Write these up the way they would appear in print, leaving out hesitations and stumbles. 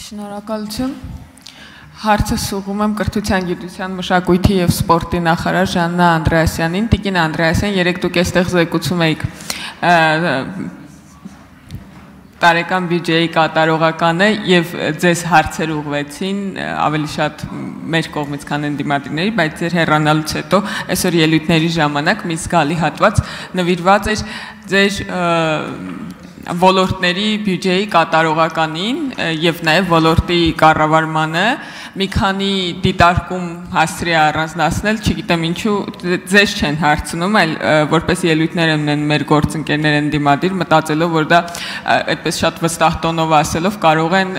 Շնորհակալություն։ Հարցը սուղում եմ կրթության, գիտության, մշակույթի եւ սպորտի նախարար Ժաննա Անդրեասյանին։ Տիկին Անդրեասյան, երեք դուք այստեղ զեկուցում եք տարեկան բյուջեի կատարողականը եւ ձեզ հարցեր ուղղվեցին ավելի շատ մեր կողմից, քան ընդդիմադիրների, բայց ձեր հեռանալուց հետո այսօր ելույթների ժամանակ մի զգալի հատված նվիրված էր ձեր ոլորտների բյուջեի կատարողականին եւ նաեւ ոլորտի կառավարմանը մի քանի դիտարկում հասցրի առանձնացնել, չգիտեմ ինչու ձեզ չեն հարցնում, այլ որպես ելույթներ են մեր գործընկերներ ընդդիմադիր, մտածելով, որ դա այդպես շատ վստահ տոնով ասելով կարող են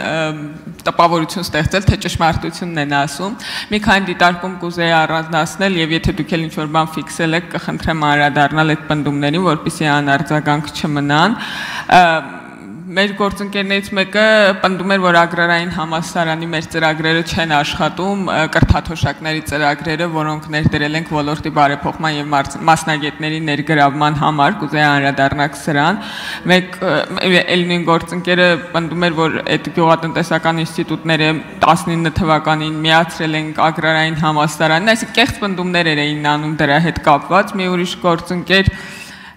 տպավորություն ստեղծել, թե ճշմարտությունն են ասում։ Մի քանի դիտարկում կուզեի առանձնացնել եւ եթե դուք էլ ինչ-որ բան ֆիքսել եք, կխնդրեմ անդրադառնալ այդ պնդումներին, որպեսզի անարձագանք չմնան։ Մեր գործընկերներից մեկը պնդում էր, որ agrarային համալսարանի մեր ծրագրերը չեն աշխատում, կրթաթոշակների ծրագրերը, որոնք ներդրել ենք ոլորտի բարեփոխման եւ մասնագետների ներգրավման համար, կուզեի անդրադառնալ սրան։ Մեկ էլ նույն գործընկերը պնդում էր, որ այդ գյուղատնտեսական ինստիտուտները 19 թվականին միացրել են agrarային համալսարանին, այսինքն կեղծ պնդումներ էին անում դրա հետ կապված։ Մի ուրիշ գործընկեր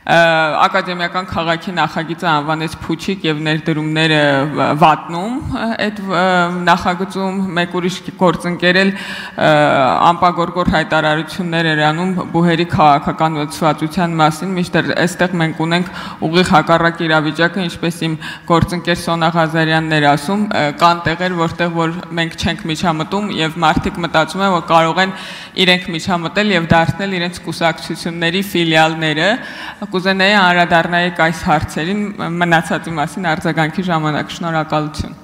ակադեմիական քաղաքի նախագիծը անվանեց փուչիկ եւ ներդրումները վատնում այդ նախագծում մեկ ուրիշ գործընկեր էլ անպագորգոր հայտարարություններ էր անում բուհերի քաղաքականացվածության մասին, մինչդեռ այստեղ մենք ունենք ուղիղ հակառակ իրավիճակը, ինչպես իմ գործընկեր Սոնա Ղազարյանն էր ասում, կան տեղեր, որտեղ որ մենք չենք միջամտում եւ մարդիկ մտածում են, որ կարող են իրենք միջամտել եւ դարձնել իրենց կուսակցությունների ֆիլիալները։ Կուզենայի անդրադառնալ այս հարցերին մնացածի մասին արձագանքի ժամանակ։ Շնորհակալություն։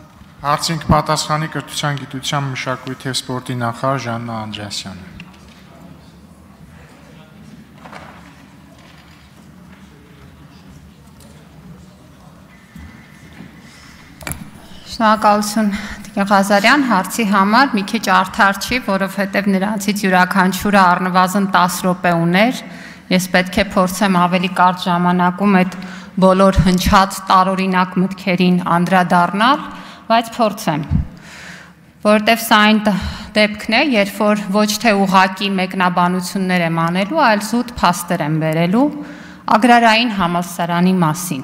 Հարցին կպատասխանի կրթության, գիտության, մշակույթի եւ սպորտի նախարար Ժաննա Անդրեասյանը։ Շնորհակալություն Տիկին Ղազարյան, հարցի համար մի քիչ արդար չի, որովհետև նրանցից յուրաքանչյուրը առնվազն 10 րոպե ուներ։ Ես պետք է փորձեմ ավելի կարճ ժամանակում այդ բոլոր հնչած տարօրինակ մտքերին անդրադառնալ, բայց փորձեմ։ Որովհետև սա այն դեպքն է, երբ որ ոչ թե ուղղակի մեկնաբանություններ եմ անելու, այլ զուտ փաստեր եմ բերելու Ագրարային համալսարանի մասին։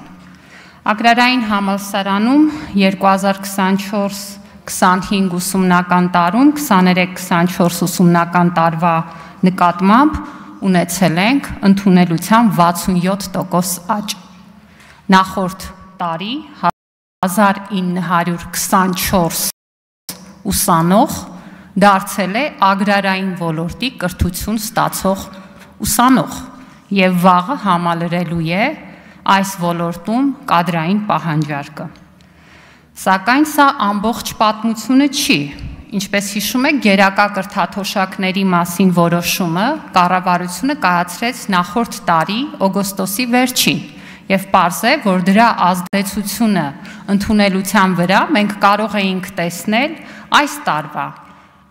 Ագրարային համալսարանում 2024-25 ուսումնական տարում 23-24 ուսումնական տարվա նկատմամբ ունեցել ենք ընդունելության 67% աճ։ Նախորդ տարի 1924 ուսանող դարձել է ագրարային ոլորտի կրթություն ստացող ուսանող եւ վաղը համալրելու է այս ոլորտում կադրային պահանջարկը։ Սակայն սա ամբողջ պատմությունը չի։ Ինչպես հիշում եք, գերակա կրթաթոշակների մասին որոշումը կառավարությունը կայացրեց նախորդ տարի օգոստոսի վերջին եւ պարզ է, որ դրա ազդեցությունը ընդունելության վրա մենք կարող էինք տեսնել այս տարվա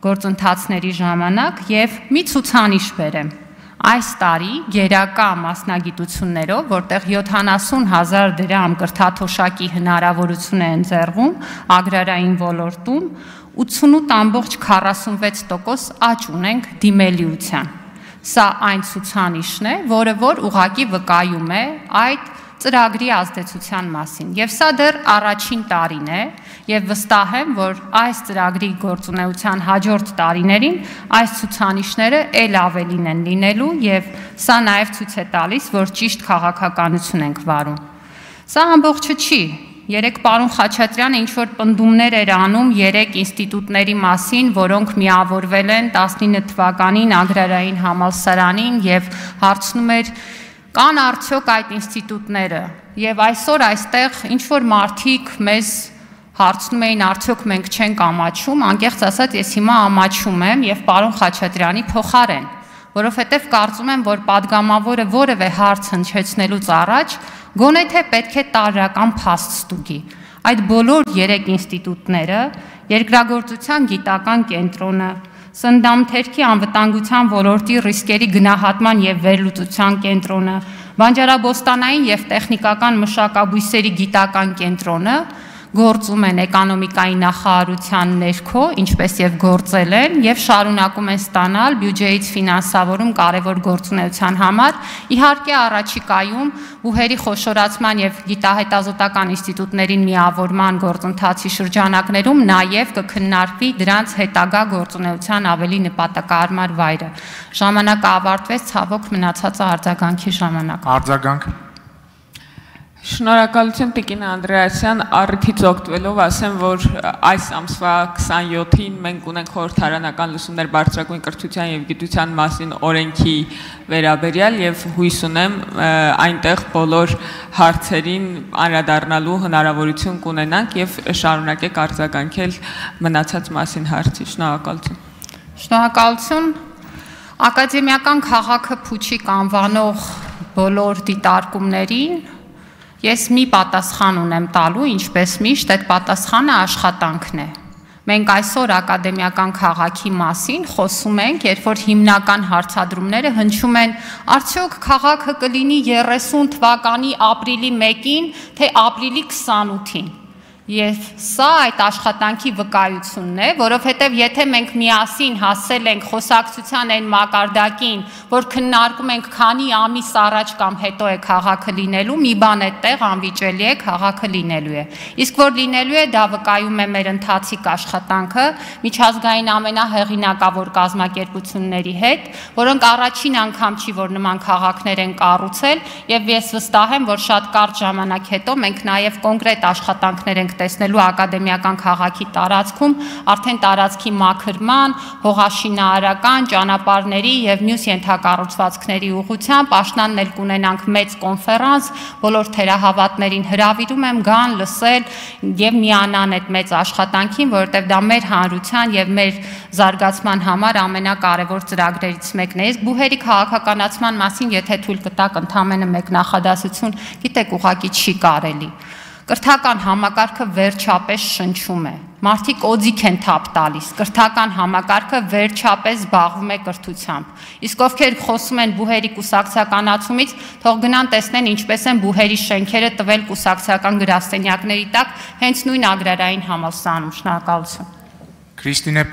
գործընթացների ժամանակ եւ մի ցուցանիշ բերեմ։ Այս տարի գերակա մասնագիտություններով, որտեղ 70,000 դրամ կրթաթոշակի հնարավորություն է ընձեռվում ագրարային ոլորտում, 88,46% աճ ունենք դիմելիության։ Սա այն ցուցանիշն է, որը որ ուղղակի վկայում է այդ ծրագրի ազդեցության մասին։ Եվ սա դեռ առաջին տարին է, եւ վստահ եմ, որ այս ծրագրի գործունեության հաջորդ տարիներին այս ցուցանիշները ել ավելին են լինելու եւ սա նաեւ ցույց է տալիս, որ ճիշտ քաղաքականություն ենք վարում։ Սա ամբողջը չի։ Երեք պարոն Խաչատրյանը ինչ-որ պնդումներ էր անում 3 ինստիտուտների մասին, որոնք միավորվել են 19 թվականին ագրարային համալսարանին եւ հարցնում էր կան արդյոք այդ ինստիտուտները։ Եվ այսօր այստեղ ինչ-որ մարդիկ մեզ հարցնում էին արդյոք մենք չենք ամաչում, անկեղծ ասած ես հիմա ամաչում եմ եւ պարոն Խաչատրյանի փոխարեն, որովհետեւ կարծում եմ, որ падգամավորը որևէ հարց հնչեցնելուց առաջ գոնե թե պետք է տարրական փաստ ստուգի։ Այդ բոլոր 3 ինստիտուտները, երկրագործության գիտական կենտրոնը, Սննդամթերքի անվտանգության ոլորտի ռիսկերի գնահատման եւ վերլուծության կենտրոնը, Բանջարաբոստանային եւ տեխնիկական մշակաբույսերի գիտական կենտրոնը գործում են էկոնոմիկայի նախարարության ներքո, ինչպես եւ գործել են եւ շարունակում են ստանալ բյուջեից ֆինանսավորում կարևոր գործունեության համար։ Իհարկե առաջիկայում բուհերի խոշորացման եւ գիտահետազոտական ինստիտուտներին միավորման գործընթացի շրջանակներում նաեւ կքննարկվի դրանց հետագա գործունեության ավելի նպատակահարմար վայրը։ Ժամանակը ավարտվեց, ցավոք մնացածը արձագանքի ժամանակ։ Արձագանք։ Շնորհակալություն Տիկին Անդրեասյան, առիթից օգտվելով ասեմ, որ այս ամսվա 27-ին մենք ունենք խորհրդարանական լսումներ բարձրագույն կրթության եւ գիտության մասին օրենքի վերաբերյալ եւ հույս ունեմ այնտեղ բոլոր հարցերին անդրադառնալու հնարավորություն կունենանք եւ շարունակեք արձագանքել մնացած մասին հարցի։ Շնորհակալություն։ Շնորհակալություն։ Ակադեմիական քաղաքը փուչիկ անվանող բոլոր դիտարկումներին ես մի պատասխան ունեմ տալու, ինչպես միշտ այդ պատասխանը աշխատանքն է։ Մենք այսօր ակադեմիական քաղաքի մասին խոսում ենք, երբ որ հիմնական հարցադրումները հնչում են, արդյոք քաղաքը կլինի 30 թվականի ապրիլի 1-ին, թե ապրիլի 28-ին։ Եվ սա այդ աշխատանքի վկայությունն է, որովհետև եթե մենք միասին հասել ենք խոսակցության այն մակարդակին, որ քննարկում ենք քանի ամիս առաջ կամ հետո է քաղաքը լինելու, մի բան այդտեղ անվիճելի է, քաղաքը լինելու է։ Իսկ որ լինելու է, դա վկայում է մեր ընթացիկ աշխատանքը միջազգային ամենահեղինակավոր կազմակերպությունների հետ, որոնք առաջին անգամ չի, որ նման քաղաքներ են կառուցել, եւ ես վստահ եմ, որ շատ կարճ ժամանակ հետո մենք նաեւ կոնկրետ աշխատանքներ ենք տեսնելու ակադեմիական քաղաքի տարածքում, արդեն տարածքի մաքրման, հողաշինարարական ճանապարհների եւ մյուս ենթակառուցվածքների ուղղությամբ աշնանն էլ կունենանք մեծ կոնֆերանս, բոլոր թերահավատներին հրավիրում եմ գան, լսել եւ միանան այդ մեծ աշխատանքին, որովհետեւ դա մեր հանրության եւ մեր զարգացման համար ամենակարևոր ծրագրերից մեկն է։ Իսկ բուհերի քաղաքականացման մասին, եթե թույլ կտաք ընդամենը մեկ նախադասություն, գիտեք, ուղղակի չի կարելի։ Կրթական համակարգը վերջապես շնչում է։ Մարդիկ օձիք են թափ տալիս։ Կրթական համակարգը վերջապես զբաղվում է կրթությամբ։ Իսկ ովքեր խոսում են բուհերի կուսակցականացումից, թող գնան տեսնեն ինչպես են բուհերի շենքերը տվել կուսակցական գրասենյակների տակ, հենց նույն Ագրարային համալսարանում։ Շնորհակալություն։ Քրիստինե